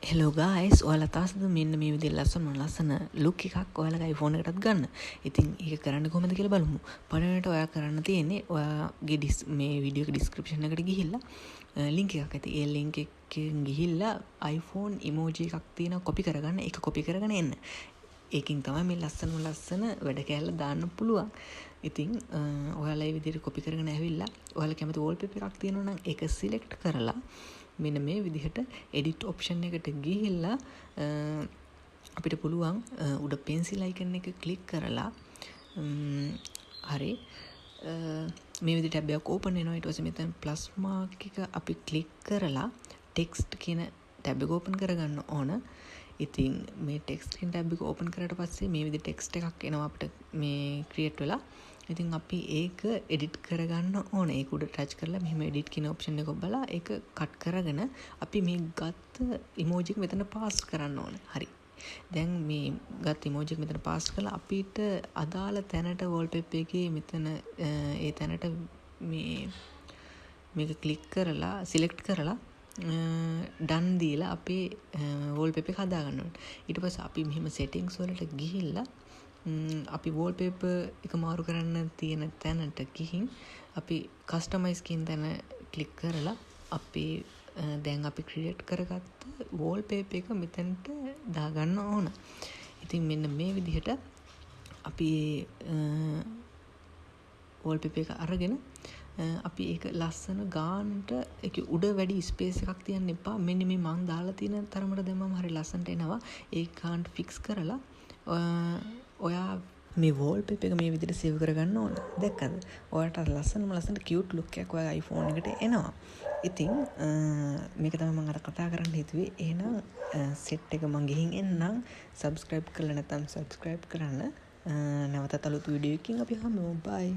Hello guys ඔයාලා තාසද මෙන්න මේ විදිහට ලස්සන ලුක් එකක් ඔයාලගේ iPhone එකටත් ගන්න. ඉතින් ඒක කරන්න කොහොමද කියලා බලමු. පළවෙනිට ඔයා කරන්න තියෙන්නේ ඔයාගේ මේ වීඩියෝ එක ඩිස්ක්‍රිප්ෂන් එකට ගිහිල්ලා ලින්ක් එකක් ඇති. ඒ ලින්ක් එකෙන් ගිහිල්ලා iPhone emoji එකක් තියෙනවා කොපි කරගන්න. ඒක කොපි කරගෙන එන්න. ඒකින් තමයි මේ ලස්සන වැඩ කෑල්ල දාන්න පුළුවන්. ඉතින් ඔයාලා මේ විදිහට කොපි කරගෙන ඇවිල්ලා ඔයාලා කැමති wallpaper එකක් තියෙනවා නම් ඒක select කරලා මෙන්න මේ විදිහට edit option එකට ගිහිල්ලා අපිට පුළුවන් උඩ pencil icon එක click කරලා හරි මේ විදිහට tab එකක් open වෙනවා. ඊට පස්සේ මෙතන plus mark එක අපි click කරලා text කියන tab එක open කරගන්න ඕන. ඉතින් මේ text කියන tab එක open කරාට පස්සේ මේ විදිහට text එකක් එනවා අපිට මේ create වෙලා. ඉතින් අපි ඒක edit කරගන්න ඕන. ඒක උඩ touch කරලා මෙහෙම edit කියන option එක ඔබලා ඒක cut කරගෙන අපි මේ ගත්ත emoji එක මෙතන paste කරන්න ඕන. හරි. දැන් මේ ගත්ත emoji එක මෙතන paste කරලා අපිට අදාළ තැනට wallpaper එකේ මෙතන ඒ තැනට මේක click කරලා select කරලා done දීලා අපේ wallpaper එක හදා ගන්න ඕනේ. ඊට පස්සේ අපි මෙහෙම settings වලට ගිහිල්ලා අපි wallpaper එක මාරු කරන්න තියෙන තැනට ගිහින් අපි customize කියන තැන click කරලා අපි දැන් අපි create කරගත්ත wallpaper එක මෙතනට දාගන්න ඕන. ඉතින් මෙන්න මේ විදිහට අපි wallpaper එක අරගෙන අපි ඒක ලස්සන ගානට ඒක උඩ වැඩි ස්පේස් එකක් තියන්න එපා. මෙන්න මේ මම දාලා තියෙන තරමට දැම්මම හරිය ලස්සනට එනවා. ඒක කාන්ට ෆික්ස් කරලා ඔයා මේ wallpaper එක මේ විදිහට සේව් කරගන්න ඕන. දැක්කද? ඔයාට ලස්සන cute look එකක් ඔයාගේ iPhone එකට එනවා. ඉතින් මේක තමයි මම අර කතා කරන්න හිතුවේ. එහෙනම් set එක මම ගිහින් එන්නම්. subscribe කරලා නැත්නම් subscribe කරන්න. නැවතත් අලුත් වීඩියෝ එකකින් අපි හමුවෙමු. bye.